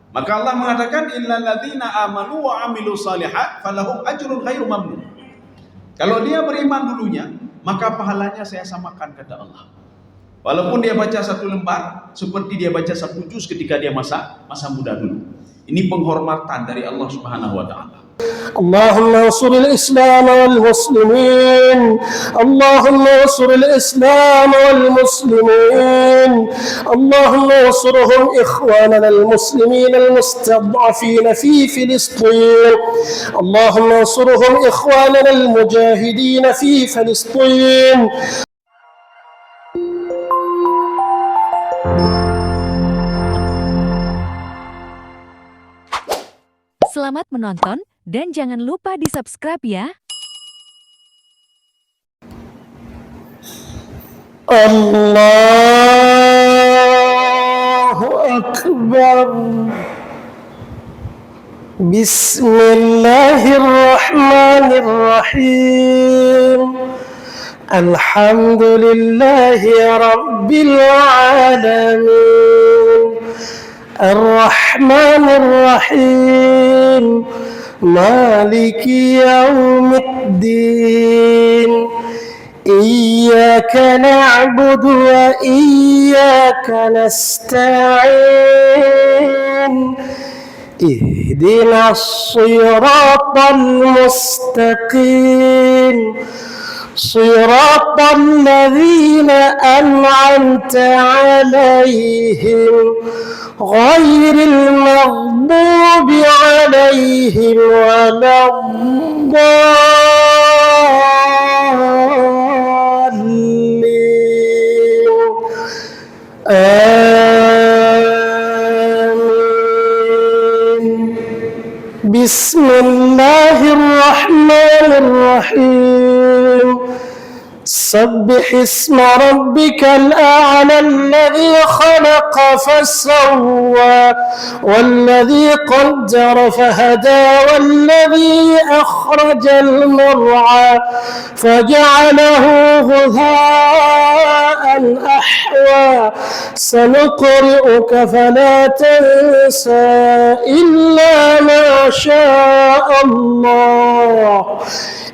Maka Allah mengatakan illal ladzina amanu wa amilus shalihat falahum ajrun ghairu mamnun. Kalau dia beriman dulunya, maka pahalanya saya samakan kata Allah. Walaupun dia baca 1 lembar, seperti dia baca 1 juz ketika dia masa muda dulu. Ini penghormatan dari Allah Subhanahu wa taala. اللهم انصر الإسلام والمسلمين اللهم انصر الإسلام والمسلمين اللهم انصرهم إخواننا المسلمين المستضعفين في فلسطين اللهم انصرهم إخواننا المجاهدين في فلسطين. Selamat menonton dan jangan lupa di-subscribe ya. Allahu Akbar. Bismillahirrahmanirrahim. Alhamdulillahi Rabbil Alamin. Ar-Rahmanir-Rahim. Maliki yaumiddin. Iyyaka na'budu wa iyyaka nasta'in. Ihdinas siratal mustaqim. Siratal ladzina an'amta 'alaihim ghairil maghdubi 'alaihim waladdallin. Amin. Bismillahirrahmanirrahim. سبح اسم ربك الأعلى الذي خلق فسوى والذي قدر فهدى والذي أخرج المرعى فجعله غثاء أحوى سنقرئك فلا تنسى إلا ما شاء الله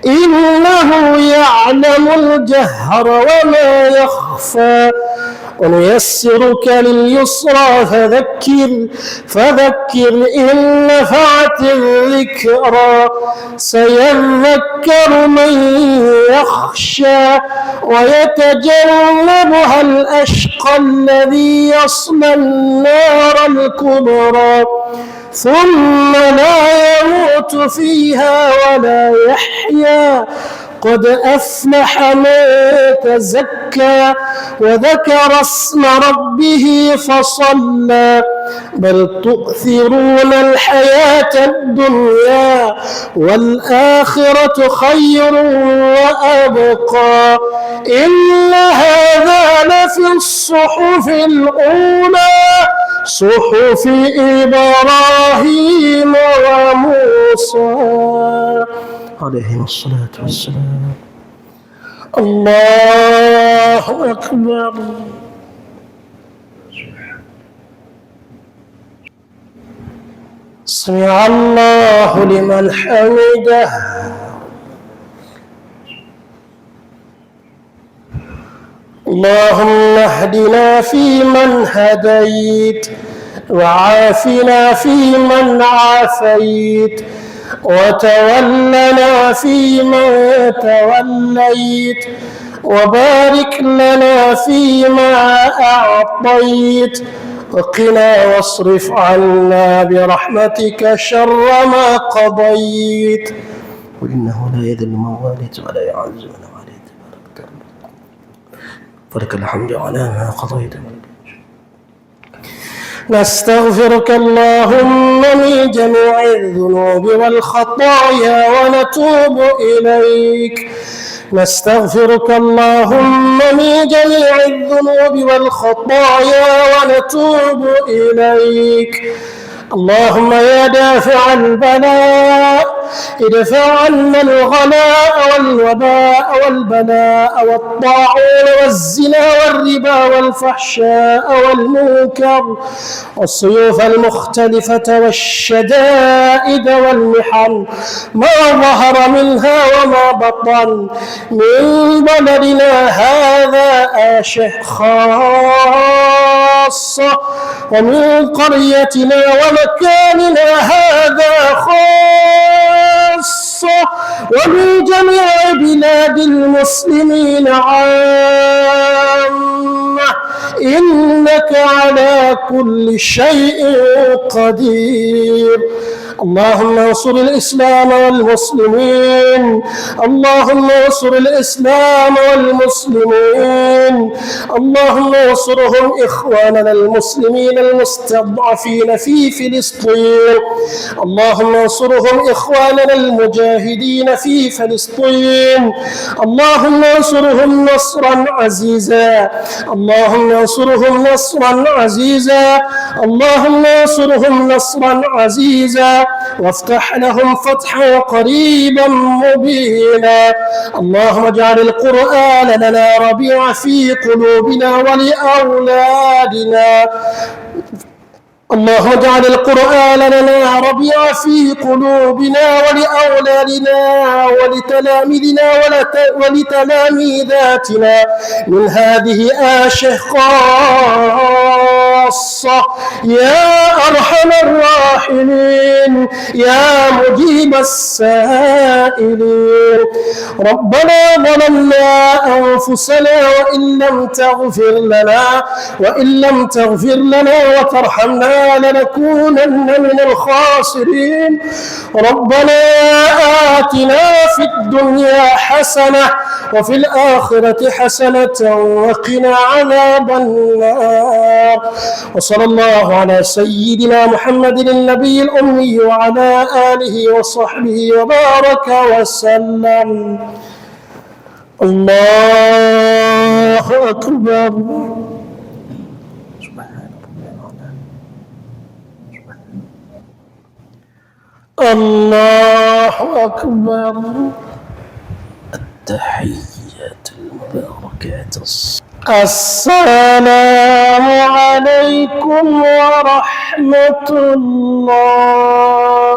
إنه يعلم الجهر وما يخفى ونيسرك لليسرى فذكر إن نفعت الذكرى سيذكر من يخشى ويتجنبها الأشقى الذي يصلى النار الكبرى ثم لا يموت فيها ولا يحيا قد أفلح من تزكى وذكر اسم ربه فصلى بل تؤثرون الحياة الدنيا والآخرة خير وأبقى إن هذا لفي الصحف الأولى صحف إبراهيم وموسى عليهم الصلاة والسلام. الله أكبر. سمع الله لمن حمده. اللهم اهدنا فيمن هديت وعافنا فيمن عافيت وتولنا فيما توليت وبارك لنا فيما أعطيت وقنا واصرف عنا برحمتك شر ما قضيت وإنه لا يذل من واليت ولا يعز من واليت فلك الحمد على ما قضيت. نستغفرك اللهم من جميع الذنوب والخطايا ونتوب إليك. نستغفرك اللهم من جميع الذنوب والخطايا ونتوب إليك. اللهم يا دافع البلاء ادفع عنا الغلاء والوباء والبلاء والطاعون والزنا والربا والفحشاء والمنكر والسيوف المختلفة والشدائد والمحن ما ظهر منها وما بطن من بلدنا هذا آشه خاصة ومن قريتنا ومكاننا هذا خاصة ومن جميع بلاد المسلمين عامة إنك على كل شيء قدير. اللهم انصر الإسلام والمسلمين، اللهم انصر الإسلام والمسلمين، اللهم انصرهم إخواننا المسلمين المستضعفين في فلسطين، اللهم انصرهم إخواننا المجاهدين في فلسطين، اللهم انصرهم نصرا عزيزا، اللهم انصرهم نصرا عزيزا، اللهم انصرهم نصرا عزيزا وافتح لهم فتحا قريبا مبينا. اللهم اجعل القرآن لنا ربيع في قلوبنا ولأولادنا، اللهم اجعل القرآن لنا ربيع في قلوبنا ولأولادنا ولتلاميذنا ولتلاميذاتنا من هذه آشة خاصة يا أرحم الراحمين يا مجيب السائلين. ربنا ظلمنا أنفسنا وإن لم تغفر لنا وترحمنا لنكونن من الخاسرين. ربنا آتنا في الدنيا حسنة وفي الآخرة حسنة وقنا عذاب النار. وصلى الله على سيدنا محمد النبي الأمي وعلى آله وصحبه وبارك وسلم. الله أكبر. الله أكبر. التحيات المباركات. السلام عليكم ورحمة الله.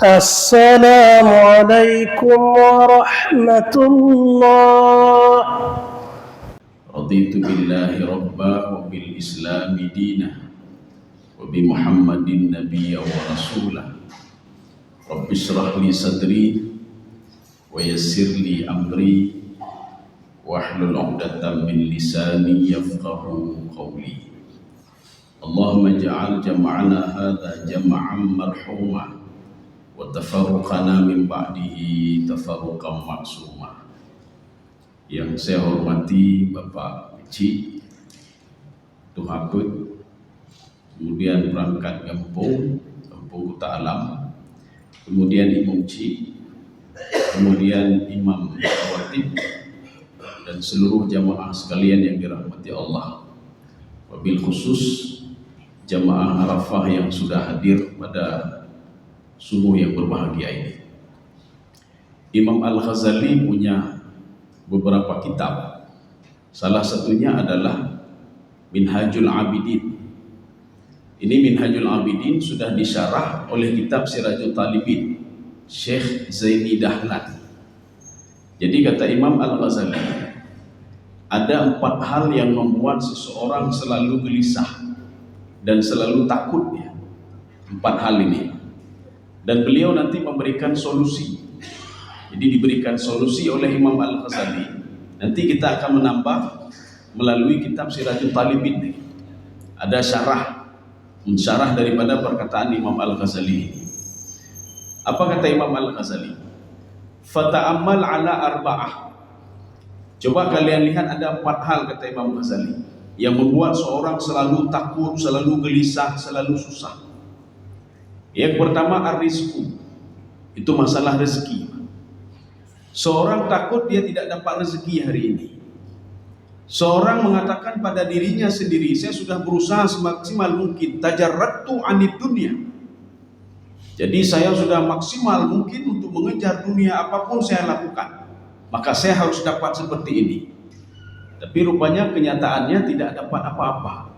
السلام عليكم ورحمة الله. رضيت بالله ربا وبالإسلام دينا وبمحمد نبيا ورسولا. رب اشرح لي صدري ويسر لي أمري واحلل عقدة من لساني يفقه قولي. اللهم اجعل جمعنا هذا جمعا مرحوما وتفرقنا من بعده تفرقا معصوما. Yang saya hormati Bapak Cik Tuhaput, kemudian perangkat Kampung Kuta Alam, kemudian Imam Cik, kemudian Imam Khatib, dan seluruh jamaah sekalian yang dirahmati Allah. Wabil khusus jamaah Arafah yang sudah hadir pada subuh yang berbahagia ini. Imam Al-Ghazali punya beberapa kitab. Salah satunya adalah Minhajul Abidin. Ini Minhajul Abidin sudah disyarah oleh kitab Sirajul Talibin Syekh Zaini Dahlan. Jadi kata Imam Al-Ghazali, ada 4 hal yang membuat seseorang selalu gelisah dan selalu takut ya. 4 hal ini. Dan beliau nanti memberikan solusi. Jadi diberikan solusi oleh Imam Al-Ghazali. Nanti kita akan menambah melalui kitab Sirajul Talibin. Ada mensyarah daripada perkataan Imam Al-Ghazali. Apa kata Imam Al-Ghazali? Fata'ammal ala arba'ah. Coba kalian lihat ada 4 hal kata Imam Ghazali yang membuat seorang selalu takut, selalu gelisah, selalu susah. Yang pertama ar-rizqu. Itu masalah rezeki. Seorang takut dia tidak dapat rezeki hari ini. Seorang mengatakan pada dirinya sendiri, saya sudah berusaha semaksimal mungkin, tajarrattu anid dunya. Jadi saya sudah maksimal mungkin untuk mengejar dunia, apapun saya lakukan, maka saya harus dapat seperti ini. Tapi rupanya kenyataannya tidak dapat apa-apa.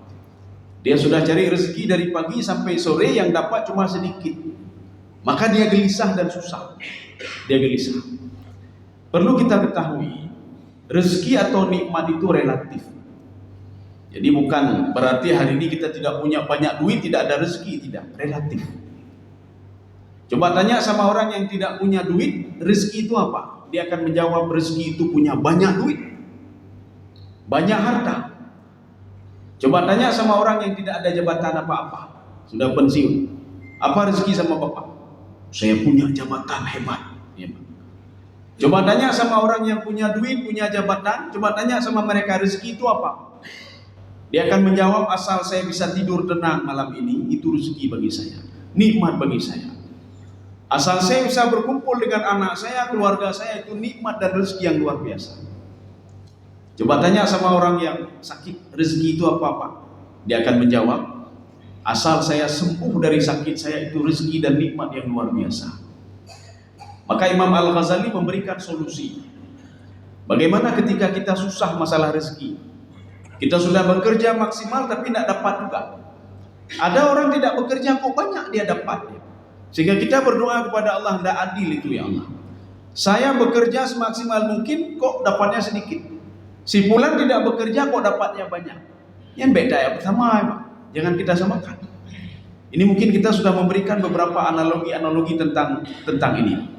Dia sudah cari rezeki dari pagi sampai sore, yang dapat cuma sedikit. Maka dia gelisah dan susah. Dia gelisah. Perlu kita ketahui, rezeki atau nikmat itu relatif. Jadi bukan berarti hari ini kita tidak punya banyak duit, tidak ada rezeki, tidak. Relatif. Coba tanya sama orang yang tidak punya duit, rezeki itu apa? Dia akan menjawab, rezeki itu punya banyak duit, banyak harta. Coba tanya sama orang yang tidak ada jabatan apa-apa, sudah pensiun, apa rezeki sama bapak? Saya punya jabatan hebat. Ya. Coba tanya sama orang yang punya duit, punya jabatan, coba tanya sama mereka, rezeki itu apa? Dia akan menjawab, asal saya bisa tidur tenang malam ini, itu rezeki bagi saya, nikmat bagi saya. Asal saya bisa berkumpul dengan anak saya, keluarga saya, itu nikmat dan rezeki yang luar biasa. Coba tanya sama orang yang sakit, rezeki itu apa-apa? Dia akan menjawab, asal saya sembuh dari sakit saya, itu rezeki dan nikmat yang luar biasa. Maka Imam Al-Ghazali memberikan solusi. Bagaimana ketika kita susah masalah rezeki? Kita sudah bekerja maksimal tapi tidak dapat juga. Ada orang tidak bekerja kok banyak dia dapat. Sehingga kita berdoa kepada Allah, tidak adil itu ya Allah. Saya bekerja semaksimal mungkin kok dapatnya sedikit. Si fulan tidak bekerja kok dapatnya banyak. Yang beda ya pertama, jangan kita samakan. Ini mungkin kita sudah memberikan beberapa analogi tentang ini.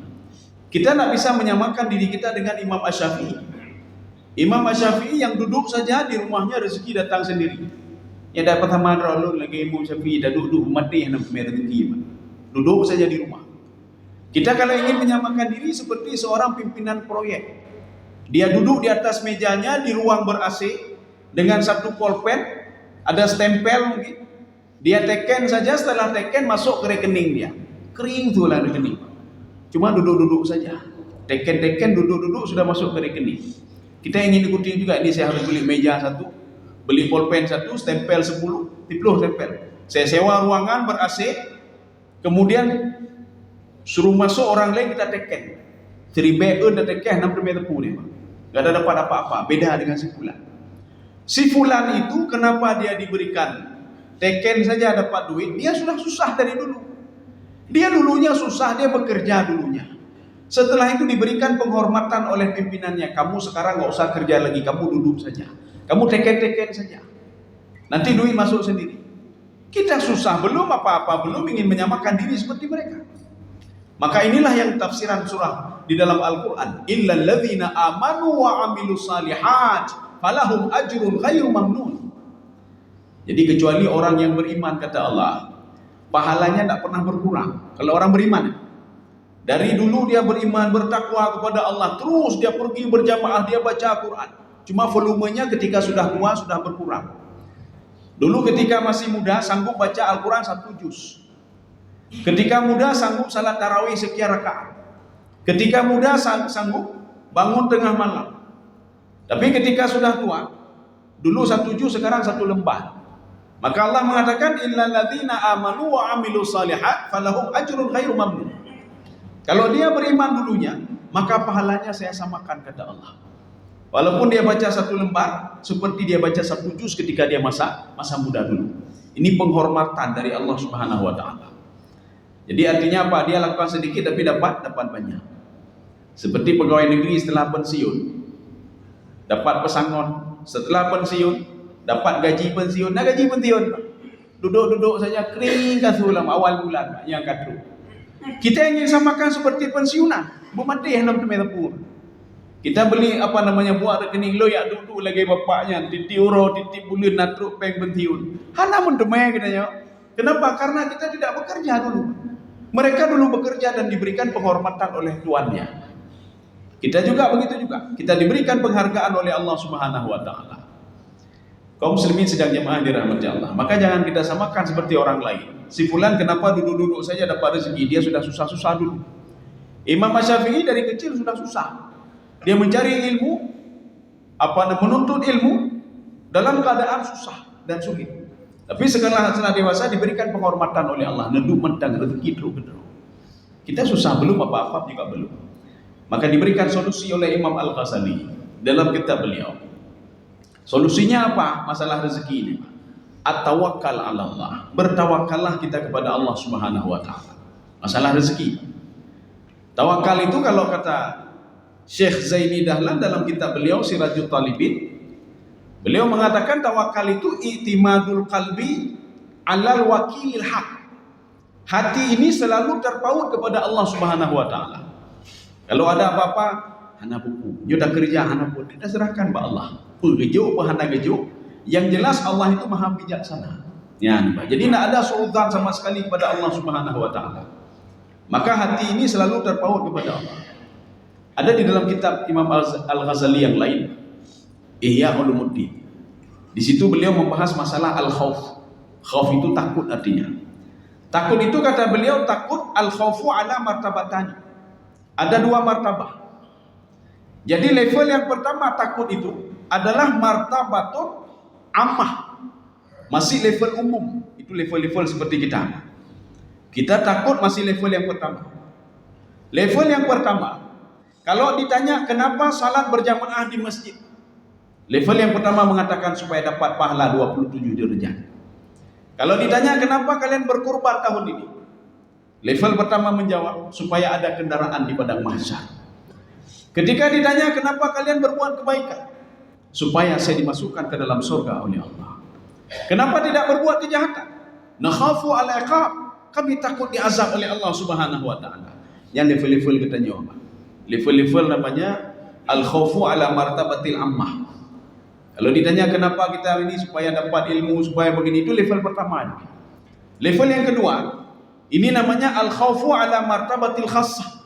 Kita tidak bisa menyamakan diri kita dengan Imam Asy-Syafi'i. Imam Asy-Syafi'i yang duduk saja di rumahnya rezeki datang sendiri. Yang dapat sama Allah lagi Imam Syafi'i dah duduk mati yang rezeki. Duduk saja di rumah. Kita kalau ingin menyamakan diri seperti seorang pimpinan proyek, dia duduk di atas mejanya di ruang ber-AC dengan satu pulpen, ada stempel mungkin. Dia teken saja, setelah teken masuk ke rekening dia. Kering tuh lah rekening. Cuma duduk-duduk saja. Teken-teken duduk-duduk sudah masuk ke rekening. Kita ingin ikuti juga, ini saya harus beli meja satu, beli pulpen satu, stempel 10 stempel. Saya sewa ruangan ber-AC, kemudian suruh masuk orang lain, kita teken. Seribeun dan teken 6 meter pun dia. Gak ada dapat apa-apa, beda dengan si fulan. Si fulan itu kenapa dia diberikan teken saja dapat duit? Dia sudah susah dari dulu. Dia dulunya susah, dia bekerja dulunya. Setelah itu diberikan penghormatan oleh pimpinannya. Kamu sekarang gak usah kerja lagi, kamu duduk saja. Kamu teken-teken saja. Nanti duit masuk sendiri. Kita susah, belum apa-apa, belum ingin menyamakan diri seperti mereka. Maka inilah yang tafsiran surah di dalam Al-Quran. Illal ladzina amanu wa amilus salihat falahum ajrun ghairu mamnun. Jadi kecuali orang yang beriman, kata Allah, pahalanya tidak pernah berkurang. Kalau orang beriman, dari dulu dia beriman, bertakwa kepada Allah, terus dia pergi berjamaah, dia baca Al-Quran. Cuma volumenya ketika sudah tua sudah berkurang. Dulu ketika masih muda sanggup baca Al-Quran 1 juz. Ketika muda sanggup salat tarawih sekian rakaat. Ketika muda sanggup bangun tengah malam. Tapi ketika sudah tua, dulu 1 juz, sekarang 1 lembar. Maka Allah mengatakan, illal ladzina amanu wa amilus salihat falahum ajrun ghairu mamnun. Kalau dia beriman dulunya, maka pahalanya saya samakan, kata Allah. Walaupun dia baca 1 lembar, seperti dia baca 1 juz ketika dia masa muda dulu. Ini penghormatan dari Allah Subhanahu wa Ta'ala. Jadi artinya apa? Dia lakukan sedikit tapi dapat banyak. Seperti pegawai negeri setelah pensiun, dapat pesangon. Setelah pensiun, dapat gaji pensiun. Nah, gaji pensiun, duduk saja kering kasulam awal bulan yang katru. Kita ingin samakan seperti pensiunan, bumati yang nam temepur. Kita beli buat rekening lo ya duduk lagi bapaknya titi uro titi bulan natruk peng pensiun. Hana mun demai katanya. Kenapa? Karena kita tidak bekerja dulu. Mereka dulu bekerja dan diberikan penghormatan oleh tuannya. Kita juga begitu juga. Kita diberikan penghargaan oleh Allah Subhanahu wa Ta'ala. Kaum muslimin sedang jemaah dirahmati Allah. Maka jangan kita samakan seperti orang lain. Si fulan kenapa duduk-duduk saja dapat rezeki? Dia sudah susah-susah dulu. Imam Asy-Syafi'i dari kecil sudah susah. Dia mencari ilmu, menuntut ilmu dalam keadaan susah dan sulit. Tapi setelah dewasa diberikan penghormatan oleh Allah, neduk mentang rezeki terus. Kita susah belum, apa-apa juga belum. Maka diberikan solusi oleh Imam Al-Ghazali dalam kitab beliau. Solusinya apa? Masalah rezeki ini. At-tawakkal 'ala Allah. Bertawakallah kita kepada Allah Subhanahu wa taala. Masalah rezeki. Tawakal itu kalau kata Syekh Zaini Dahlan dalam kitab beliau Sirajul Talibin, beliau mengatakan tawakal itu i'timadul qalbi 'alal wakilil haq. Hati ini selalu terpaut kepada Allah Subhanahu wa taala. Kalau ada apa-apa, hana buku, dia dah kerja hana pun, kita serahkan kepada Allah. Pegejuk, hana gejuk. Yang jelas Allah itu maha bijaksana. Ya, jadi tidak ada suudzon sama sekali kepada Allah Subhanahu wa taala. Maka hati ini selalu terpaut kepada Allah. Ada di dalam kitab Imam Al-Ghazali yang lain, Ihya Ulumuddin. Di situ beliau membahas masalah al-khauf. Khauf itu takut artinya. Takut itu kata beliau, takut al-khaufu ala martabatani. Ada dua martabah. Jadi level yang pertama takut itu adalah martabatun ammah. Masih level umum. Itu level-level seperti kita. Kita takut masih level yang pertama. Level yang pertama, kalau ditanya kenapa salat berjamaah di masjid, level yang pertama mengatakan supaya dapat pahala 27 derajat. Kalau ditanya kenapa kalian berkurban tahun ini, level pertama menjawab supaya ada kendaraan di padang mahsyar. Ketika ditanya kenapa kalian berbuat kebaikan, supaya saya dimasukkan ke dalam surga oleh Allah. Kenapa tidak berbuat kejahatan? Nakhafu al-iqab, kami takut diazab oleh Allah Subhanahu wa taala. Yang level-level kita jawab. Level-level namanya al-khaufu ala martabatil ammah. Kalau ditanya kenapa kita ini supaya dapat ilmu, supaya begini, itu level pertama. Level yang kedua, ini namanya al-khaufu ala martabatil khassah.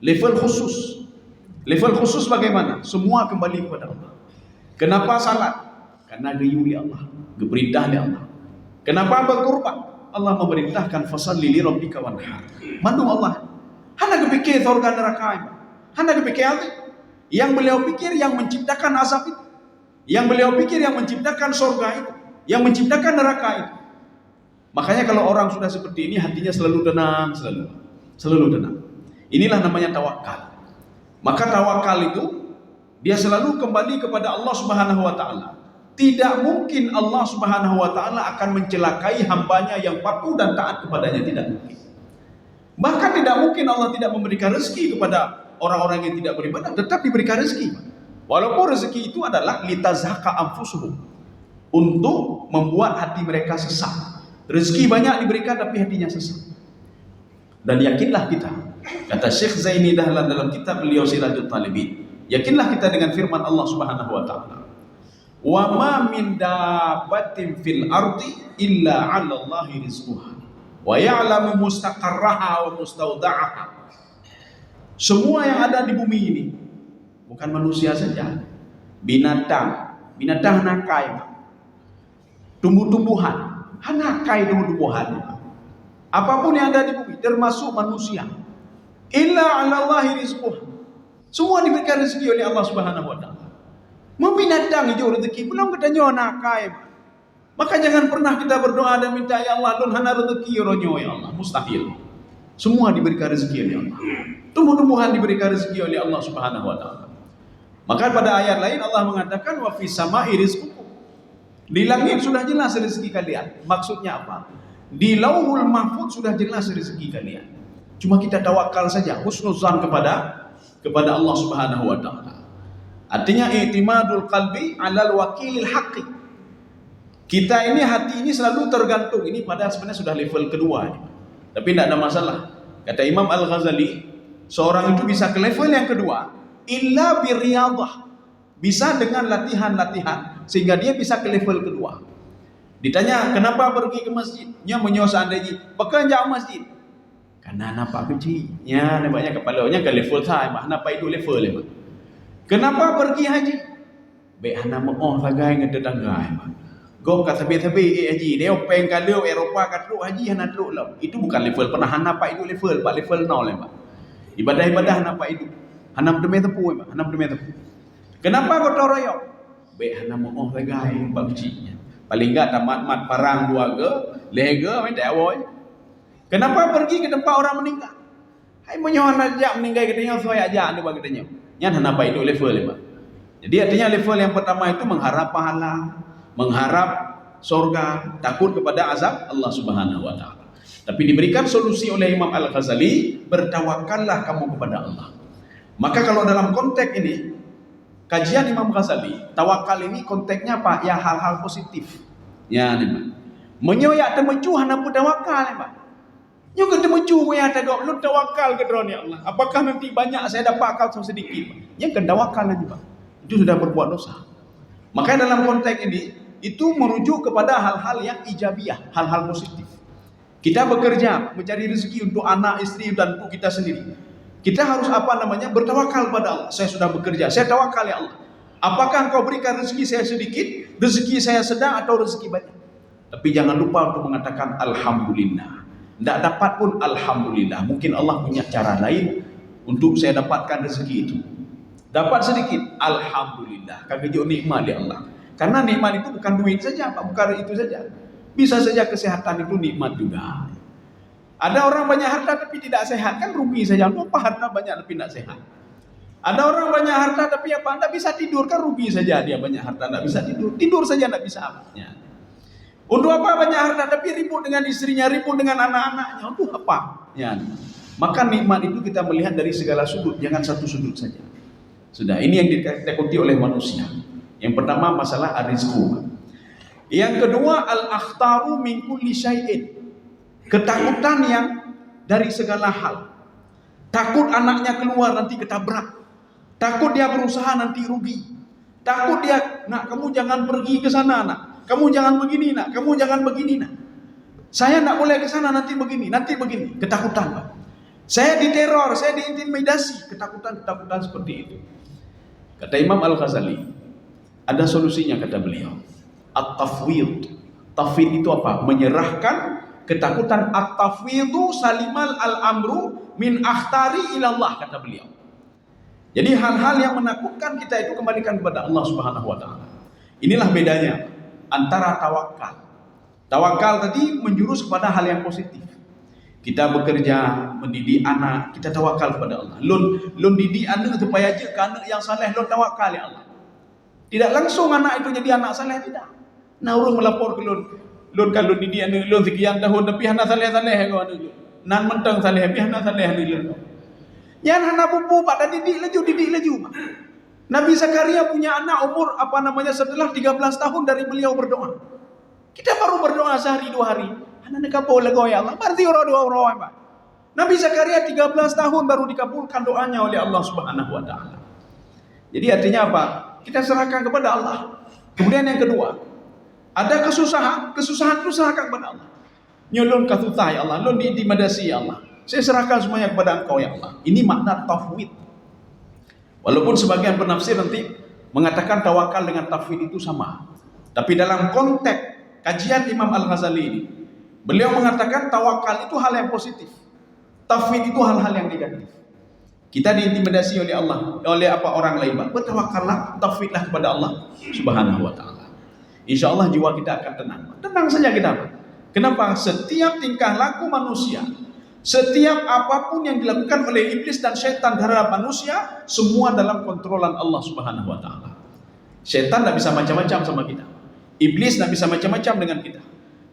Level khusus. Level khusus bagaimana? Semua kembali kepada Allah. Kenapa salat? Karena diuli Allah, diperintah oleh Allah. Kenapa berkurban? Allah memerintahkan fasalli li rabbika wanhar. Mandu Allah. Hana kepikir surga neraka. Hana kepikir yang beliau pikir yang menciptakan azab itu. Yang beliau pikir yang menciptakan surga itu, yang menciptakan neraka itu. Makanya kalau orang sudah seperti ini hatinya selalu tenang, selalu tenang. Inilah namanya tawakal. Maka tawakal itu dia selalu kembali kepada Allah Subhanahu wa taala. Tidak mungkin Allah Subhanahu wa taala akan mencelakai hambanya yang patuh dan taat kepadanya, tidak mungkin. Bahkan tidak mungkin Allah tidak memberikan rezeki kepada orang-orang yang tidak beribadah, tetap diberikan rezeki. Walaupun rezeki itu adalah litazhaka anfusuhum, untuk membuat hati mereka sesat. Rezeki banyak diberikan tapi hatinya sesat. Dan yakinlah kita, kata Syekh Zaini Dahlan dalam kitab beliau Sirajul Talibin, yakinlah kita dengan firman Allah Subhanahu wa taala, wa ma min dabbatin fil ardi illa 'ala Allahi rizquha wa ya'lamu mustaqarraha wa mustawda'aha. Semua yang ada di bumi ini, bukan manusia saja, binatang nakai, tumbuh-tumbuhan nakai, tumbuh-tumbuhan, apapun yang ada di bumi termasuk manusia, illa 'ala Allahi rizquha, semua diberikan rezeki oleh Allah Subhanahu wa taala. Binatang itu rezeki belum ketanya nakai. Maka jangan pernah kita berdoa dan minta ya Allah don hana rezeki ronyo ya Allah, mustahil. Semua diberikan rezeki oleh Allah. Tumbuh-tumbuhan diberikan rezeki oleh Allah Subhanahu wa taala. Maka pada ayat lain Allah mengatakan wa fis sama'i rizqukum. Di langit sudah jelas rezeki kalian. Maksudnya apa? Di Lauhul Mahfuz sudah jelas rezeki kalian. Cuma kita tawakal saja, husnuzan kepada Allah Subhanahu wa taala. Artinya i'timadul qalbi 'alal wakilil haqqi. Kita ini hati ini selalu tergantung, ini pada sebenarnya sudah level kedua ini. Tapi tidak ada masalah. Kata Imam Al-Ghazali, seorang itu bisa ke level yang kedua illa biriyadhah, bisa dengan latihan-latihan sehingga dia bisa ke level kedua. Ditanya kenapa pergi ke masjidnya, menyo seandainya bekerja masjid karena nampak kecilnya, nampaknya kepalanya ke level saya, kenapa itu level level. Kenapa pergi haji? Baik hana mau sagai dengan tetangga. Go kata tabi-tabi haji, dia peng kalau Eropah kat lu haji hana teruk lah. Itu bukan level pernah hana apa itu level, pak level 0 lah. Ibadah-ibadah hana apa itu. Hana berdemi tepu, hana berdemi tepu. Kenapa kau royok? Baik hana mau sagai pak kecilnya. Paling enggak tamat-mat parang dua ke, lega main tak awal. Kenapa pergi ke tempat orang meninggal? Hai menyohan aja meninggal katanya saya aja anu bagi katanya. Yang apa itu level lima. Jadi artinya level yang pertama itu mengharap pahala, mengharap surga, takut kepada azab Allah Subhanahu wa taala. Tapi diberikan solusi oleh Imam Al-Ghazali, bertawakallah kamu kepada Allah. Maka kalau dalam konteks ini kajian Imam Ghazali, tawakal ini konteksnya apa? Ya hal-hal positif. Ya, nih. Menyoyak temecu hana pun tawakal, Pak. Juga temecu ya tagok lu tawakal ke drone ya Allah. Apakah nanti banyak saya dapat kau sedikit? Yang kan tawakal aja, Pak. Itu sudah berbuat dosa. Maka dalam konteks ini itu merujuk kepada hal-hal yang ijabiyah, hal-hal positif. Kita bekerja mencari rezeki untuk anak, istri dan untuk kita sendiri. Kita harus bertawakal pada Allah. Saya sudah bekerja, saya tawakal ya Allah. Apakah engkau berikan rezeki saya sedikit, rezeki saya sedang atau rezeki banyak? Tapi jangan lupa untuk mengatakan alhamdulillah. Tidak dapat pun alhamdulillah. Mungkin Allah punya cara lain untuk saya dapatkan rezeki itu. Dapat sedikit, alhamdulillah. Kagak nikmat ya Allah. Karena nikmat itu bukan duit saja, Pak, bukan itu saja. Bisa saja kesehatan itu nikmat juga. Ada orang banyak harta tapi tidak sehat, kan rugi saja. Apa harta banyak tapi tidak sehat? Ada orang banyak harta tapi apa? Tidak bisa tidur, kan rugi saja dia banyak harta tidak bisa tidur. Tidur saja tidak bisa apa-apa. Untuk apa banyak harta tapi ribut dengan istrinya, ribut dengan anak-anaknya? Untuk apa? Ya. Maka nikmat itu kita melihat dari segala sudut, jangan satu sudut saja. Sudah, ini yang ditakuti oleh manusia. Yang pertama masalah arizku. Yang kedua al-akhtaru min kulli syai'in. Ketakutan yang dari segala hal. Takut anaknya keluar nanti ketabrak. Takut dia berusaha nanti rugi. Takut dia, nak kamu jangan pergi ke sana nak. Kamu jangan begini nak, kamu jangan begini nak. Saya nak boleh ke sana nanti begini, ketakutan Pak. Saya diteror, saya diintimidasi, ketakutan seperti itu. Kata Imam Al-Ghazali, ada solusinya kata beliau. At-tafwid. Tafwid itu apa? Menyerahkan ketakutan. At-tafwidu salimal al-amru min akhtari ilallah kata beliau. Jadi hal-hal yang menakutkan kita itu kembalikan kepada Allah Subhanahu wa taala. Inilah bedanya antara tawakal. Tawakal tadi menjurus kepada hal yang positif. Kita bekerja, mendidik anak, kita tawakal kepada Allah. Lun didik anak supaya je ke anak yang saleh, lun tawakal ya Allah. Tidak langsung anak itu jadi anak saleh, tidak. Nah orang melapor ke lun kalau didik anak lun sekian tahun tapi anak saleh-saleh kau anak lun. Nan mentang saleh, tapi anak saleh anak lun. Yang anak pupu Pak dan didik laju. Nabi Zakaria punya anak umur setelah 13 tahun dari beliau berdoa. Kita baru berdoa sehari 2 hari. Anak kabul lego ya Allah. Berarti orang Pak. Nabi Zakaria 13 tahun baru dikabulkan doanya oleh Allah Subhanahu wa taala. Jadi artinya apa? Kita serahkan kepada Allah. Kemudian yang kedua, ada kesusahan itu serahkan kepada Allah. Nyulun kasusah ya Allah, lun diintimidasi ya Allah. Saya serahkan semuanya kepada Engkau ya Allah. Ini makna tafwid. Walaupun sebagian penafsir nanti mengatakan tawakal dengan tafwid itu sama. Tapi dalam konteks kajian Imam Al-Ghazali ini, beliau mengatakan tawakal itu hal yang positif. Tafwid itu hal-hal yang negatif. Kita diintimidasi oleh Allah, oleh orang lain. Bertawakallah, tafwidlah kepada Allah Subhanahu wa taala. Insyaallah jiwa kita akan tenang. Tenang saja kita. Kenapa? Setiap tingkah laku manusia, setiap apapun yang dilakukan oleh iblis dan syaitan terhadap manusia, semua dalam kontrolan Allah Subhanahu wa taala. Syaitan tidak bisa macam-macam sama kita. Iblis tidak bisa macam-macam dengan kita.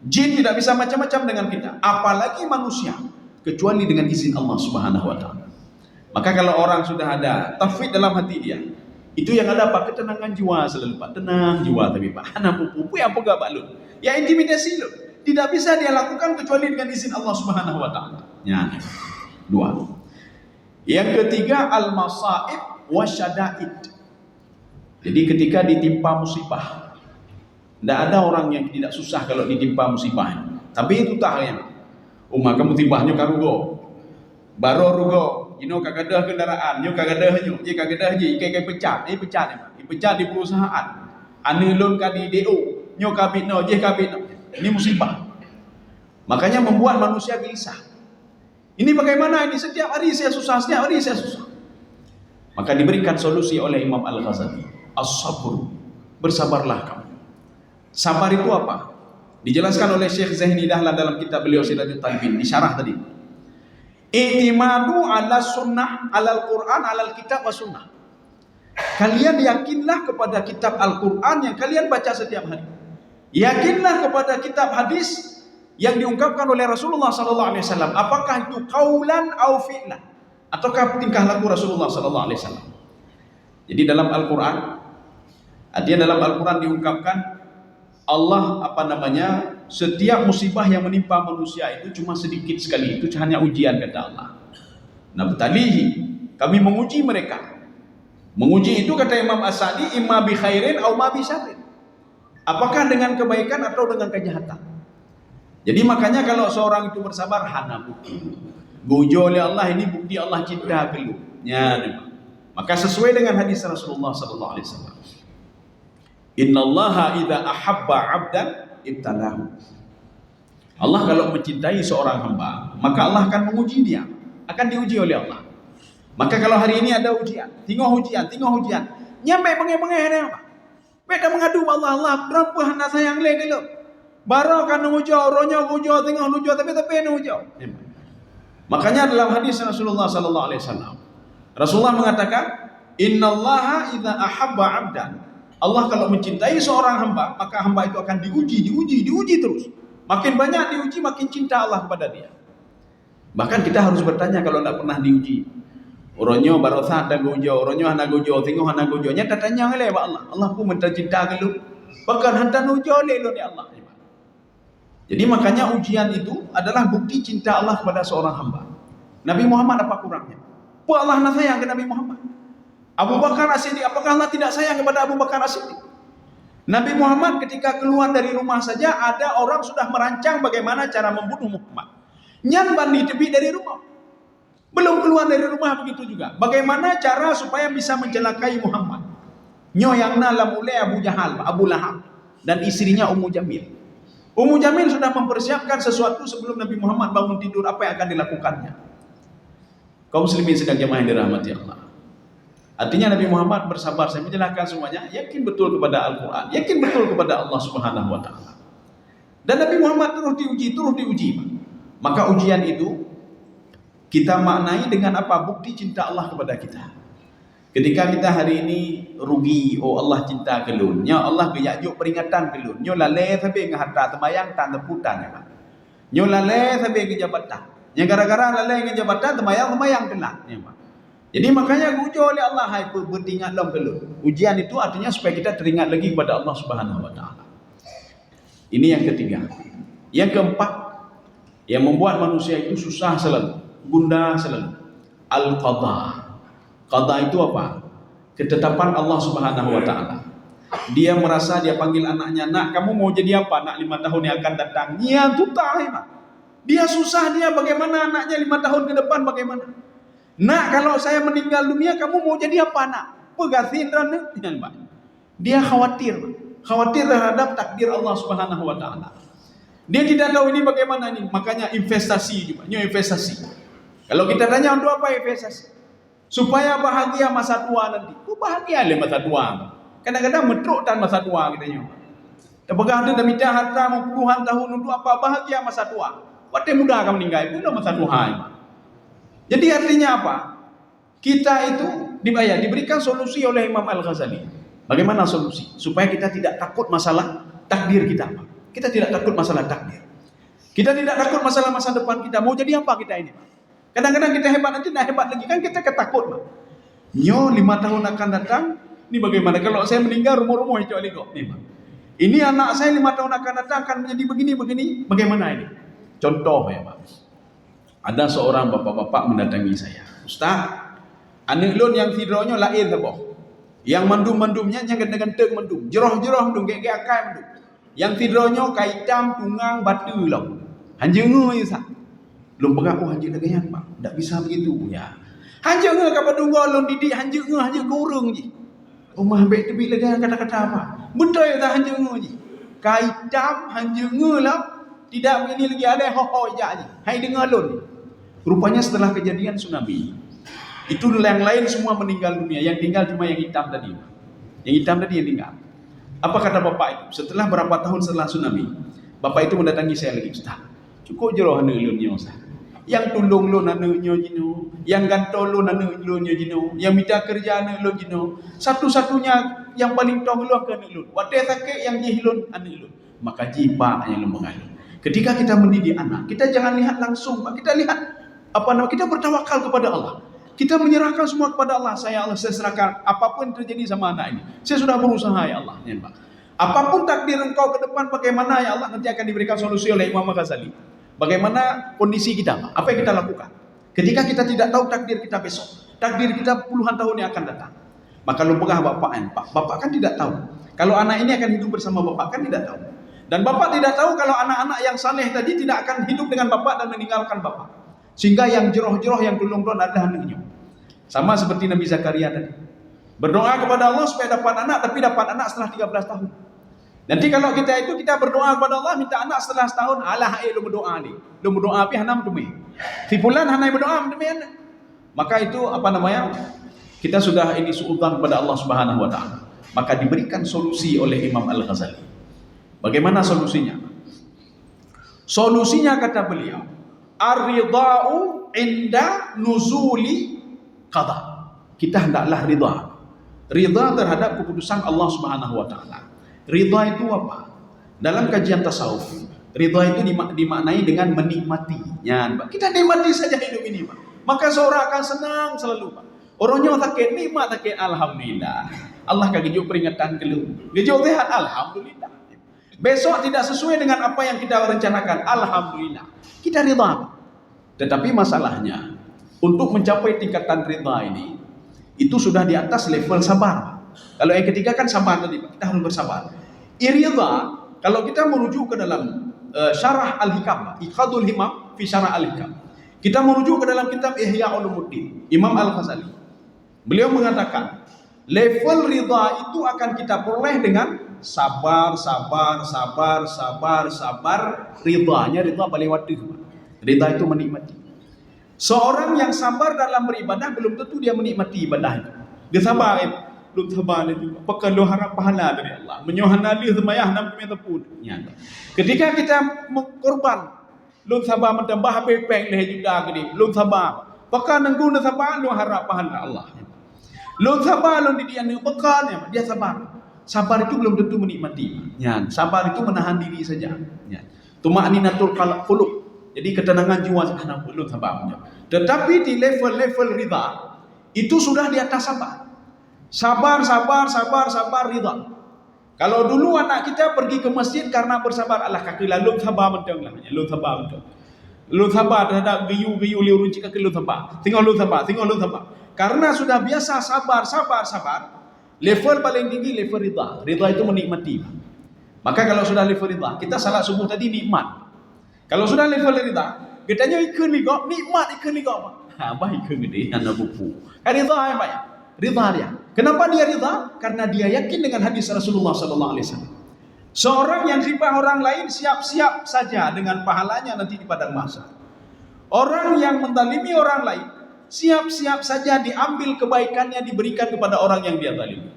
Jin tidak bisa macam-macam dengan kita. Apalagi manusia, kecuali dengan izin Allah Subhanahu wa taala. Maka kalau orang sudah ada tafwid dalam hati dia, itu yang ada Pak, ketenangan jiwa selalu Pak. Tenang jiwa tapi Pak. Anak pupu yang pegah Pak lu. Ya intimidasi lu. Tidak bisa dia lakukan kecuali dengan izin Allah Subhanahu wa taala. Ya. 2. Yang ketiga al-masaib wasyada'id. Jadi ketika ditimpa musibah, tidak ada orang yang tidak susah kalau ditimpa musibah. Tapi itu tak halnya. Kamu timbahnya karugo. Baru rugo, kagak ada kendaraan, kagak ada ikai pecat di perusahaan. Ane lon ka di DO, kabino. Ini musibah. Makanya membuat manusia gelisah. Ini bagaimana ini? Setiap hari saya susah. Maka diberikan solusi oleh Imam Al-Ghazali. As-sabr. Bersabarlah kamu. Sabar itu apa? Dijelaskan oleh Syekh Zaini Dahlan dalam kitab beliau Silatul Talibin, disyarah tadi. I'timadu ala sunnah, ala al-Quran, ala al-kitab wa sunnah. Kalian yakinlah kepada kitab Al-Quran yang kalian baca setiap hari. Yakinlah kepada kitab hadis yang diungkapkan oleh Rasulullah sallallahu alaihi wasallam. Apakah itu qaulan au fi'lan, ataukah tingkah laku Rasulullah sallallahu alaihi wasallam. Jadi dalam Al-Quran, artinya dalam Al-Quran diungkapkan Allah setiap musibah yang menimpa manusia itu cuma sedikit sekali, itu hanya ujian kata Allah. Nabtalihi, kami menguji mereka. Menguji itu kata Imam As-Sa'di imma bi khairin au ma bi syarrin. Apakah dengan kebaikan atau dengan kejahatan. Jadi makanya kalau seorang itu bersabar, hana bukti. Gujo oleh Allah, ini bukti Allah cinta ke lu. Ya, maka sesuai dengan hadis Rasulullah sallallahu alaihi wasallam. Innallaha idza ahabba 'abdan ibtalahu. Allah kalau mencintai seorang hamba, maka Allah akan menguji dia, akan diuji oleh Allah. Maka kalau hari ini ada ujian, tengok ujian, nyampe bengeh-bengeh ada apa? Beda mengadu Allah, berapa hendak sayang le kalau. Baru akan ngujau, ronya ngujau, tengok ngujau, tapi ngujau. Makanya dalam hadis Rasulullah sallallahu alaihi wasallam, Rasulullah mengatakan, "Innallaha idza ahabba 'abdan." Allah kalau mencintai seorang hamba, maka hamba itu akan diuji terus. Makin banyak diuji, makin cinta Allah kepada dia. Bahkan kita harus bertanya kalau tidak pernah diuji. Orangnya baru saat dah gujau, orangnya hana gujau, tengok hana gujau. Nyata tanya oleh Allah. Allah pun minta cinta ke lu. Bahkan hantar gujau oleh lu ni Allah. Jadi makanya ujian itu adalah bukti cinta Allah kepada seorang hamba. Nabi Muhammad apa kurangnya? Apa Allah nak sayang ke Nabi Muhammad? Abu Bakar As-Siddiq, apakah Allah tidak sayang kepada Abu Bakar As-Siddiq? Nabi Muhammad ketika keluar dari rumah saja ada orang sudah merancang bagaimana cara membunuh Muhammad. Nyan bandi tepi dari rumah. Belum keluar dari rumah begitu juga. Bagaimana cara supaya bisa mencelakai Muhammad? Nyo yang nala mulai Abu Jahal, Abu Lahab dan istrinya Ummu Jamil. Ummu Jamil sudah mempersiapkan sesuatu sebelum Nabi Muhammad bangun tidur, apa yang akan dilakukannya. Kaum muslimin sedang jemaah yang dirahmati Allah. Artinya Nabi Muhammad bersabar, saya menjelaskan semuanya, yakin betul kepada Al-Quran, yakin betul kepada Allah Subhanahu wa Ta'ala. Dan Nabi Muhammad terus diuji. Maka ujian itu kita maknai dengan apa? Bukti cinta Allah kepada kita. Ketika kita hari ini rugi, oh Allah cinta ke lun, nya Allah keyajuk peringatan ke lun, nyo lalai sampai ngahata temayang tan teputan ya. Nyo lalai sampai ke jabatan. Nya gara-gara lalai ke jabatan temayang kelak ya, Pak. Jadi makanya gujo oleh Allah hai beringat dalam kelun. Ujian itu artinya supaya kita teringat lagi kepada Allah Subhanahu wa Ta'ala. Ini yang ketiga. Yang keempat, yang membuat manusia itu susah selalu, gundah selalu, al-qadha. Qadha itu apa? Ketetapan Allah Subhanahu wa Ta'ala. Dia merasa, dia panggil anaknya, "Nak, kamu mau jadi apa? Nak 5 tahun yang akan datang." Dia tutah, dia susah, dia bagaimana anaknya 5 tahun ke depan bagaimana? "Nak, kalau saya meninggal dunia, kamu mau jadi apa, Nak?" Pegasin rana. Dia khawatir terhadap takdir Allah Subhanahu wa Ta'ala. Dia tidak tahu ini bagaimana ini. Makanya investasi juga, investasi. Kalau kita tanya untuk apa investasi? Supaya bahagia masa tua nanti. Bahagia le masa tua. Kadang-kadang metruk dan masa tua katanya. Terpegang tu dah minta harta puluhan tahun untuk apa? Bahagia masa tua. Waktu muda kamu meninggal pun masa tua. Jadi artinya apa? Kita itu diberikan solusi oleh Imam Al-Ghazali. Bagaimana solusi? Supaya kita tidak takut masalah takdir kita. Kita tidak takut masalah takdir. Kita tidak takut masalah masa depan kita. Mau jadi apa kita ini? Kadang-kadang kita hebat nanti nak hebat lagi kan kita ketakut. Nyo 5 tahun akan datang. Ini bagaimana kalau saya meninggal rumah-rumah itu aliko. Ini anak saya 5 tahun akan datang akan menjadi begini. Bagaimana ini? Contoh ya Pak. Ada seorang bapak-bapak mendatangi saya. "Ustaz, anak lun yang tidurnya lain apa? Yang mendum-mendumnya yang genteng-genteng mendum. Jeroh-jeroh mendum, gek-gek akai mendum. Yang tidurnya kaitam, tungang, batu lah. Hanjengu Ustaz. Lun pegang, oh hanjeng negayan Pak. Tak bisa begitu ya. Hanjengu ka padunggo lun didik hanjengu kurung je. Rumah baik tebi lagi kata-kata apa? Betul tak hanjengu je. Kaitam hanjengu lah. Tidak begini lagi ada ho je. Hai dengar lun. Rupanya setelah kejadian tsunami, itu yang lain semua meninggal dunia. Yang tinggal cuma yang hitam tadi. Yang hitam tadi yang tinggal. Apa kata bapak itu? Setelah berapa tahun setelah tsunami, bapak itu mendatangi saya lagi. "Ustaz, cukup jeroh anak lun ni Ustaz. Yang tolong lo nanaknya jino, yang gantol lo nanak lo jino, yang minta kerja anak lo jino. Satu-satunya yang paling tahu lo akan anak lo. Waktu sakit yang jihilun anak lo. Maka jiba yang lo mengalir. Ketika kita mendidik anak, kita jangan lihat langsung, Pak. Kita lihat kita bertawakal kepada Allah. Kita menyerahkan semua kepada Allah. Saya serahkan apapun terjadi sama anak ini. Saya sudah berusaha ya Allah, ya Pak. Apapun takdir engkau ke depan bagaimana ya Allah, nanti akan diberikan solusi oleh Imam Ghazali. Bagaimana kondisi kita, Pak? Apa yang kita lakukan? Ketika kita tidak tahu takdir kita besok, takdir kita puluhan tahun yang akan datang. Maka lu pegang bapak kan, Pak. Bapak kan tidak tahu. Kalau anak ini akan hidup bersama bapak kan tidak tahu. Dan bapak tidak tahu kalau anak-anak yang saleh tadi tidak akan hidup dengan bapak dan meninggalkan bapak. Sehingga yang jeroh-jeroh yang tolong-tolong adalah anaknya. Sama seperti Nabi Zakaria tadi. Berdoa kepada Allah supaya dapat anak, tapi dapat anak setelah 13 tahun. Nanti kalau kita berdoa kepada Allah minta anak setelah setahun, alah lu berdoa ni. Lu berdoa pi hanam tu mi. Si fulan hanai berdoa tu mi. Maka itu kita sudah ini suudzon kepada Allah Subhanahu wa taala. Maka diberikan solusi oleh Imam Al-Ghazali. Bagaimana solusinya? Solusinya kata beliau, ar-ridha'u inda nuzuli qada. Kita hendaklah ridha terhadap keputusan Allah Subhanahu wa taala. Ridha itu apa? Dalam kajian tasawuf, ridha itu dimaknai dengan menikmatinya. Kita nikmati saja hidup ini, Pak. Maka seorang akan senang selalu, Pak. Orangnya sakit, nikmat sakit, alhamdulillah. Allah kagijuk peringatan kelu. Gijuk sehat, alhamdulillah. Besok tidak sesuai dengan apa yang kita rencanakan, alhamdulillah. Kita ridha. Tetapi masalahnya, untuk mencapai tingkatan ridha ini, itu sudah di atas level sabar. Kalau yang ketiga kan sabar tadi, kita harus bersabar. Iridha, kalau kita merujuk ke dalam syarah Al-Hikam, Iqadul Himam fi syarah Al-Hikam. Kita merujuk ke dalam kitab Ihya Ulumuddin, Imam Al-Ghazali. Beliau mengatakan, level ridha itu akan kita peroleh dengan sabar. Ridhanya ridha paling waduh. Ridha itu menikmati. Seorang yang sabar dalam beribadah belum tentu dia menikmati ibadah itu. Dia sabar, belum sabar juga. Apakah lu harap pahala dari Allah? Menyohana dia semayah nam kami tepun. Ketika kita korban, lu sabar mentambah pepeng leh juga gini. Lu sabar. Apakah nenggu lu sabar lu harap pahala Allah? Lu sabar lu didian lu bekan dia sabar. Sabar itu belum tentu menikmati. Sabar itu menahan diri saja. Tuma'ninatul qulub. Jadi ketenangan jiwa anak belum sabar. Tetapi di level ridha itu sudah di atas sabar. Sabar, ridha. Kalau dulu anak kita pergi ke masjid karena bersabar, Allah kaki lalu sabar mentang lah, lu sabar terhadap giyu liurunci kaki lu sabar. Tengok lu sabar. Karena sudah biasa sabar. Level paling tinggi level ridha. Ridha itu menikmati. Maka kalau sudah level ridha, kita salat subuh tadi nikmat. Kalau sudah level ridha, katanya ikut ligo, nikmat ikut ligo. Baik ikut gede anak buku. Ridha yang banyak. Ridha dia. Kenapa dia ridha? Karena dia yakin dengan hadis Rasulullah sallallahu alaihi wasallam. Seorang yang riba orang lain siap-siap saja dengan pahalanya nanti di padang mahsyar. Orang yang menzalimi orang lain siap-siap saja diambil kebaikannya diberikan kepada orang yang dia zalimi.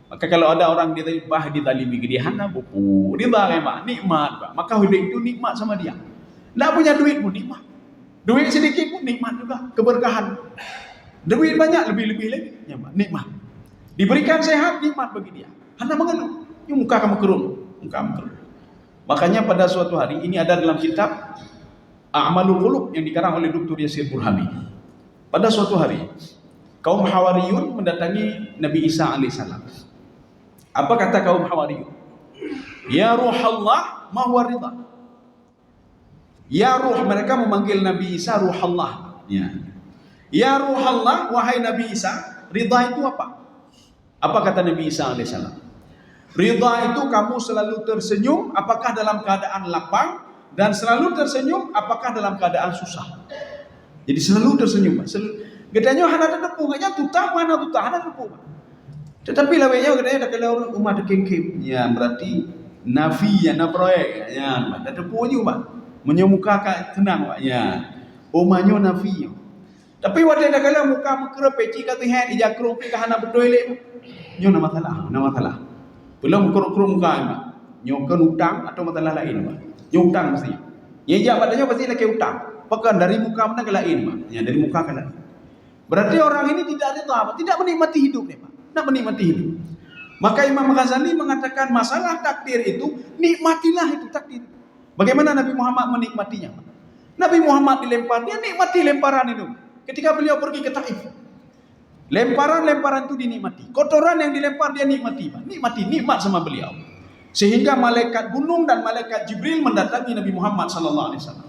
Maka kalau ada orang dia dizalimi dia hana buku, ridha memang nikmat, Pak. Maka hidup itu nikmat sama dia. Enggak punya duit pun nikmat. Duit sedikit pun nikmat juga, keberkahan. Duit banyak lebih-lebih lagi, nikmat. Diberikan sehat, nikmat bagi dia. Hana mengeluh, muka kamu kerum. Makanya pada suatu hari, ini ada dalam kitab A'malul Qulub yang dikarang oleh Dr. Yasir Burhami. Pada suatu hari, kaum Hawariyun mendatangi Nabi Isa alaihissalam. Apa kata kaum Hawariyun? Ya Ruh Allah, ma huwa ridha. Ya Ruh, mereka memanggil Nabi Isa Ruh Allah. Ya Ruh Allah, wahai Nabi Isa, ridha itu apa? Apa kata Nabi Isa alaihissalam? Ridha itu kamu selalu tersenyum apakah dalam keadaan lapang, dan selalu tersenyum apakah dalam keadaan susah. Jadi selalu tersenyum. Katanya hana tepu, katanya tutah hana tepu. Tetapi lawanya katanya kalau umat kengkep, berarti nafi na proyek, ada tepu juga, menyemukakan tenang, umanyo nafi. Tapi waktu ada kalau muka mekera peci kata hand ijakro pi kahana bertoilet. Nyo nama salah. Belum keruk muka nyo kan utang atau masalah lain, Nyo utang mesti. Ye jak padanya pasti lagi utang. Pekan dari muka mana ke lain, Pak. Ya, dari muka ke lain. Berarti orang ini tidak rida, Pak. Tidak menikmati hidup nih, Pak. Tidak menikmati hidup. Maka Imam Ghazali mengatakan masalah takdir itu, nikmatilah itu takdir. Bagaimana Nabi Muhammad menikmatinya, Pak? Nabi Muhammad dilempar, dia nikmati lemparan itu. Ketika beliau pergi ke Taif, lemparan-lemparan itu dinikmati. Kotoran yang dilempar dia nikmati, Pak. Nikmat sama beliau. Sehingga malaikat gunung dan malaikat Jibril mendatangi Nabi Muhammad sallallahu alaihi wasallam.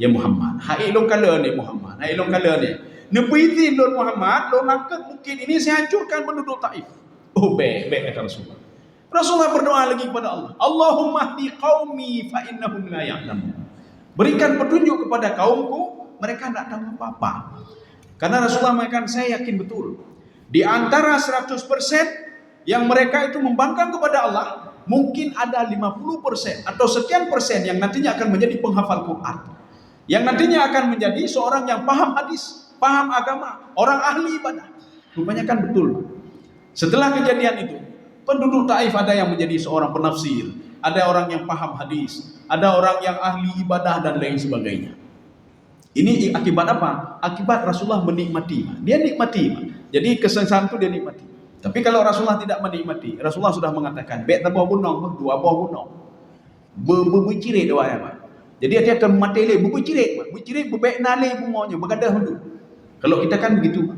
Ya Muhammad, hai long kala ni Muhammad, hai long kala ni. Nepuiti Lord Muhammad, lo angkat bukit ini saya hancurkan penduduk Taif. Oh, baik kata Rasulullah. Rasulullah berdoa lagi kepada Allah. Allahumma hdi qaumi fa innahum la ya'lamun. Berikan petunjuk kepada kaumku, mereka tidak tahu apa-apa. Karena Rasulullah mengatakan, saya yakin betul. Di antara 100% yang mereka itu membangkang kepada Allah, mungkin ada 50% atau sekian persen yang nantinya akan menjadi penghafal Quran. Yang nantinya akan menjadi seorang yang paham hadis, paham agama, orang ahli ibadah. Rupanya kan betul. Setelah kejadian itu, penduduk Taif ada yang menjadi seorang penafsir, ada orang yang paham hadis, ada orang yang ahli ibadah dan lain sebagainya. Ini akibat apa? Akibat Rasulullah menikmati. Dia nikmati. Jadi kesenangan itu dia nikmati. Tapi kalau Rasulullah tidak menikmati, Rasulullah sudah mengatakan, "Bet buah bunong, dua buah bunong." Bercirit doa ya, Pak. Jadi dia akan matele bercirit, Pak. Bercirit bebek nale bunganya, bergadah hendu. Kalau kita kan begitu, Pak.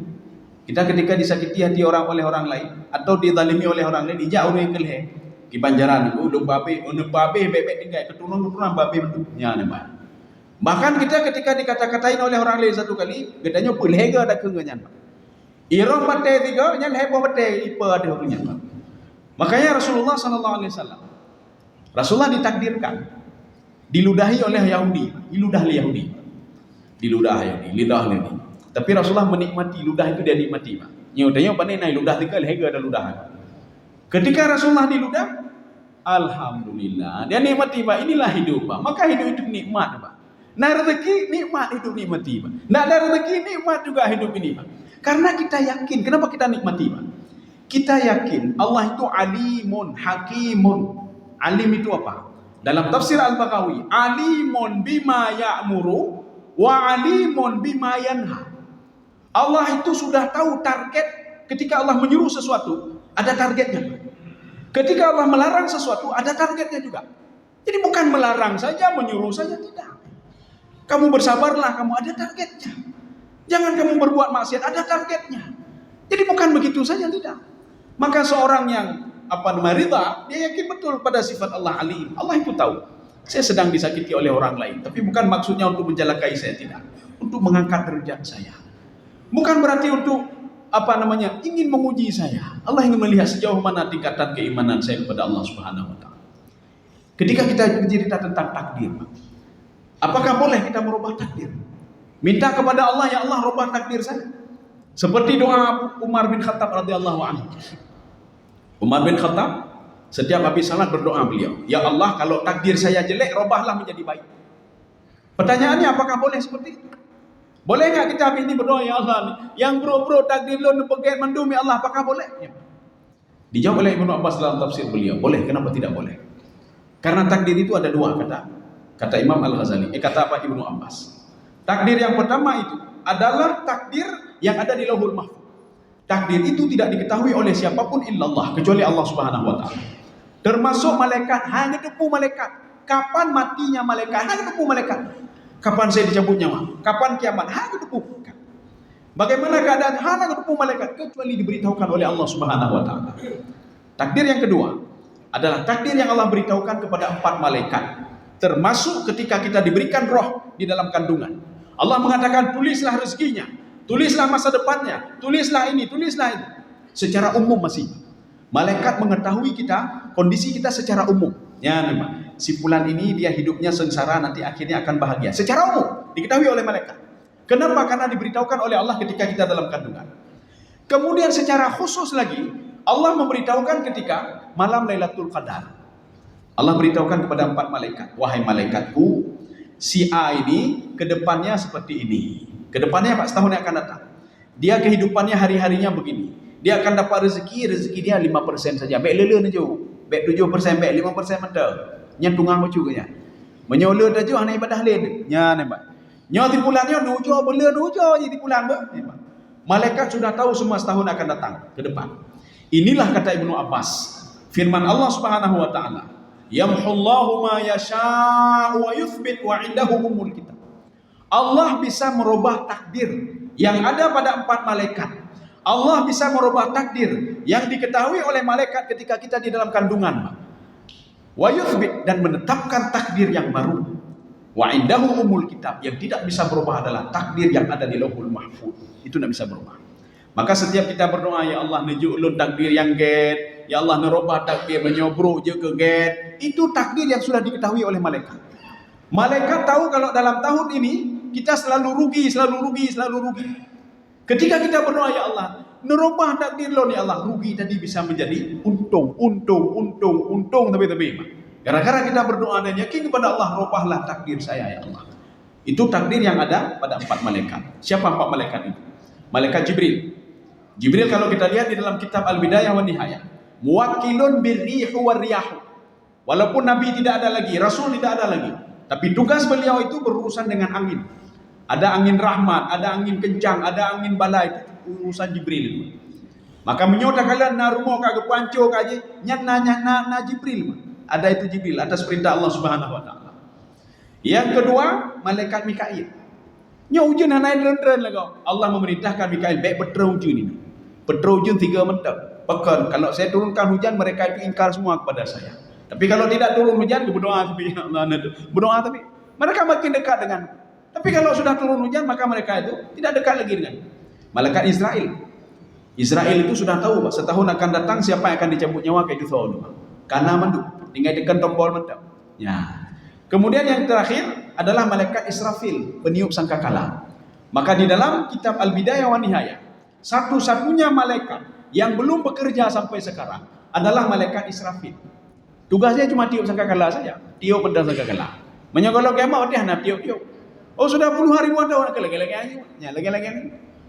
Kita ketika disakiti hati orang oleh orang lain atau dizalimi oleh orang lain, dijak orang keleh. Ki banjaran itu dong babe, bebek tinggal keturunan babe hendu. Ya, Pak. Bahkan kita ketika dikata-katain oleh orang lain satu kali, katanya pelhega ada kenganyan, Pak. Irong bate tiga, nyan hebo bate ipa ada hurunya, Pak. Makanya Rasulullah sallallahu alaihi wasallam, Rasulullah ditakdirkan diludahi oleh Yahudi, lidah Yahudi. Tapi Rasulullah menikmati ludah itu, dia nikmati, Pak. Nyodanya pandai naik ludah tiga lehega ada ludah. Ketika Rasulullah diludah, alhamdulillah, dia nikmati, Pak. Inilah hidup, Pak. Maka hidup itu nikmat, Pak. Nah, rezeki nikmat, hidup nikmati, Pak. Nah, ada rezeki nikmat juga hidup ini, Pak. Karena kita yakin, kenapa kita nikmati, Pak? Kita yakin Allah itu alimun, hakimun. Alim itu apa? Dalam tafsir Al-Baghawi, alimun bima ya'muru wa alimun bima yanha. Allah itu sudah tahu target. Ketika Allah menyuruh sesuatu, ada targetnya. Ketika Allah melarang sesuatu, ada targetnya juga. Jadi bukan melarang saja, menyuruh saja, tidak. Kamu bersabarlah, kamu ada targetnya. Jangan kamu berbuat maksiat, ada targetnya. Jadi bukan begitu saja, tidak. Maka seorang yang rida, dia yakin betul pada sifat Allah alim. Allah itu tahu. Saya sedang disakiti oleh orang lain, tapi bukan maksudnya untuk menjelakai saya, tidak. Untuk mengangkat derajat saya. Bukan berarti untuk ingin menguji saya. Allah ingin melihat sejauh mana tingkatan keimanan saya kepada Allah Subhanahu wa taala. Ketika kita bercerita tentang takdir, apakah boleh kita merubah takdir? Minta kepada Allah, ya Allah rubah takdir saya. Seperti doa Umar bin Khattab radhiyallahu anhu. Umar bin Khattab setiap habis salat berdoa beliau, ya Allah kalau takdir saya jelek, rubahlah menjadi baik. Pertanyaannya, apakah boleh seperti itu? Boleh nggak kita habis ini berdoa, ya Allah, yang bro takdir lo nepeget mendum, ya Allah, apakah boleh? Ya. Dijawab oleh Ibnu Abbas dalam tafsir beliau, boleh. Kenapa tidak boleh? Karena takdir itu ada dua, kata Imam Al-Ghazali. Kata apa Ibnu Abbas? Takdir yang pertama itu adalah takdir yang ada di Lauhul Mahfuz. Takdir itu tidak diketahui oleh siapapun illallah, kecuali Allah Subhanahu wa taala. Termasuk malaikat, hanya depu malaikat. Kapan matinya malaikat? Hanya depu malaikat. Kapan saya dicabut nyawa? Kapan kiamat? Hanya depu. Bagaimana keadaan? Hanya depu malaikat, kecuali diberitahukan oleh Allah Subhanahu wa taala. Takdir yang kedua adalah takdir yang Allah beritahukan kepada 4 malaikat. Termasuk ketika kita diberikan roh di dalam kandungan. Allah mengatakan, tulislah rezekinya, tulislah masa depannya, tulislah ini, tulislah itu. Secara umum masih. Malaikat mengetahui kita, kondisi kita secara umum. Ya, memang. Si fulan ini dia hidupnya sengsara, nanti akhirnya akan bahagia. Secara umum diketahui oleh malaikat. Kenapa? Karena diberitahukan oleh Allah ketika kita dalam kandungan. Kemudian secara khusus lagi, Allah memberitahukan ketika malam Lailatul Qadar. Allah beritahukan kepada 4 malaikat, wahai malaikatku, si A ini kedepannya seperti ini. Kedepannya Pak, setahun yang akan datang. Dia kehidupannya hari-harinya begini. Dia akan dapat rezeki dia 5% saja. Baik lele aja. Baik 7%, baik 5% mental. Nya tungang macam nya. Menyola aja hanya ibadah lain. Nya nampak. Nyo tipulannya nujo bela nujo je tipulan ber. Malaikat sudah tahu semua setahun akan datang ke depan. Inilah kata Ibnu Abbas, firman Allah Subhanahu wa taala, "Yamhullahu ma yasha'u wa yuthbit wa 'indahu ummul kitab." Allah bisa merubah takdir yang ada pada 4 malaikat. Allah bisa merubah takdir yang diketahui oleh malaikat ketika kita di dalam kandungan. Wa yuthbit, dan menetapkan takdir yang baru. Wa 'indahu ummul kitab, yang tidak bisa berubah adalah takdir yang ada di Lauhul Mahfuz. Itu tidak bisa berubah. Maka setiap kita berdoa, ya Allah nejuk ulun takdir yang get, ya Allah nerubah takdir menyobrok je ke get, itu takdir yang sudah diketahui oleh malaikat. Malaikat tahu kalau dalam tahun ini kita selalu rugi. Ketika kita berdoa, ya Allah nerubah takdir lo, ya Allah, rugi tadi bisa menjadi untung tapi gara-gara kita berdoa dan yakin kepada Allah, rubahlah takdir saya ya Allah. Itu takdir yang ada pada 4 malaikat. Siapa 4 malaikat itu? Malaikat Jibril. Jibril kalau kita lihat di dalam kitab Al-Bidayah wa Nihayah, muwakkilun birrihu warriyahu. Walaupun Nabi tidak ada lagi, Rasul tidak ada lagi, tapi tugas beliau itu berurusan dengan angin. Ada angin rahmat, ada angin kencang, ada angin bala, itu urusan Jibril itu. Maka menyota kalian narumo kagak panco kaje nyana Jibril. Ada itu Jibril atas perintah Allah Subhanahu wa taala. Yang kedua, malaikat Mikail. Nya ujian hanai dren lagu. Allah memerintahkan Mikail baik betrau ujian ini. Betrau ujian 3 mentap. Bahkan kalau saya turunkan hujan, mereka itu ingkar semua kepada saya. Tapi kalau tidak turun hujan, berdoa tapi Allah berdoa tapi mereka makin dekat dengan. Tapi kalau sudah turun hujan, maka mereka itu tidak dekat lagi dengan malaikat Israel. Israel itu sudah tahu, Pak, setahun akan datang siapa yang akan dicabut nyawa kayak itu tahu. Karena mandu, tinggal tekan tombol mentap. Ya. Kemudian yang terakhir adalah malaikat Israfil, peniup sangkakala. Maka di dalam kitab Al-Bidayah wa Nihayah, satu-satunya malaikat yang belum bekerja sampai sekarang adalah malaikat Israfil. Tugasnya cuma tiup sangkakala saja, tiup pedang sangkakala. Menyogolok kiamat dia nak tiup. Oh sudah puluhan ribuan tahun lagi-lagi aja.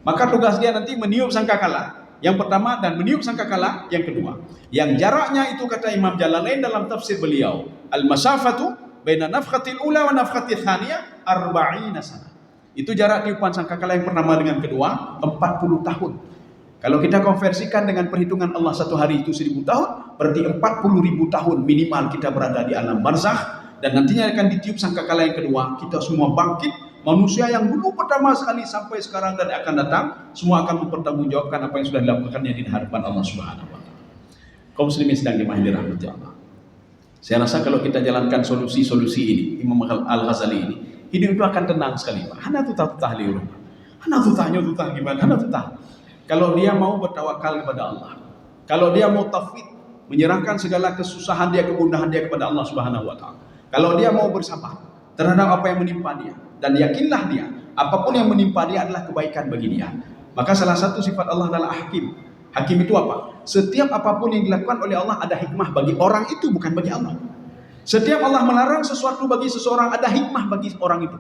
Maka tugas dia nanti meniup sangkakala yang pertama dan meniup sangkakala yang kedua. Yang jaraknya itu kata Imam Jalalain dalam tafsir beliau, al-masafatu baina nafkhatil ula wa nafkhatil thaniyah 40 sana. Itu jarak tiupan sangkakala yang pertama dengan kedua 40 tahun. Kalau kita konversikan dengan perhitungan Allah, satu hari itu 1000 tahun, berarti 40.000 tahun minimal kita berada di alam barzakh. Dan nantinya akan ditiup sangkakala yang kedua, kita semua bangkit. Manusia yang dulu pertama sekali sampai sekarang dan akan datang, semua akan mempertanggungjawabkan apa yang sudah dilakukannya di hadapan Allah Subhanahu wa taala. Kaum muslimin sedang dirahmati Allah. Saya rasa kalau kita jalankan solusi-solusi ini, Imam Al-Ghazali ini, hidup itu akan tenang sekali, Pak. Hana tutah liur. Hana tutahnya tutah gimana? Hana tutah. Kalau dia mau bertawakal kepada Allah, kalau dia mau tafwid, menyerahkan segala kesusahan dia, kemudahan dia kepada Allah Subhanahu wa taala. Kalau dia mau bersabar terhadap apa yang menimpa dia, dan yakinlah dia, apapun yang menimpa dia adalah kebaikan bagi dia. Maka salah satu sifat Allah adalah hakim. Hakim itu apa? Setiap apapun yang dilakukan oleh Allah ada hikmah bagi orang itu, bukan bagi Allah. Setiap Allah melarang sesuatu bagi seseorang, ada hikmah bagi orang itu.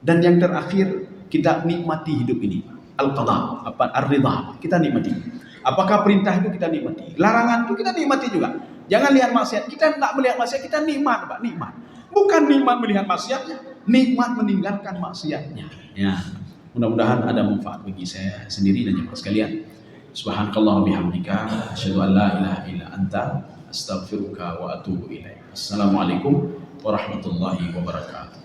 Dan yang terakhir, kita nikmati hidup ini. Al-qadha, ar-ridha, kita nikmati. Apakah perintah itu kita nikmati? Larangan itu kita nikmati juga. Jangan lihat maksiat. Kita tidak melihat maksiat, kita nikmat, Pak, nikmat. Bukan nikmat melihat maksiatnya, nikmat meninggalkan maksiatnya. Ya, mudah-mudahan ada manfaat bagi saya sendiri dan jemaah sekalian. Subhanakallah bihamdika, asyhadu an la ilaha illa anta, astaghfiruka wa atubu ilaik. Assalamualaikum warahmatullahi wabarakatuh.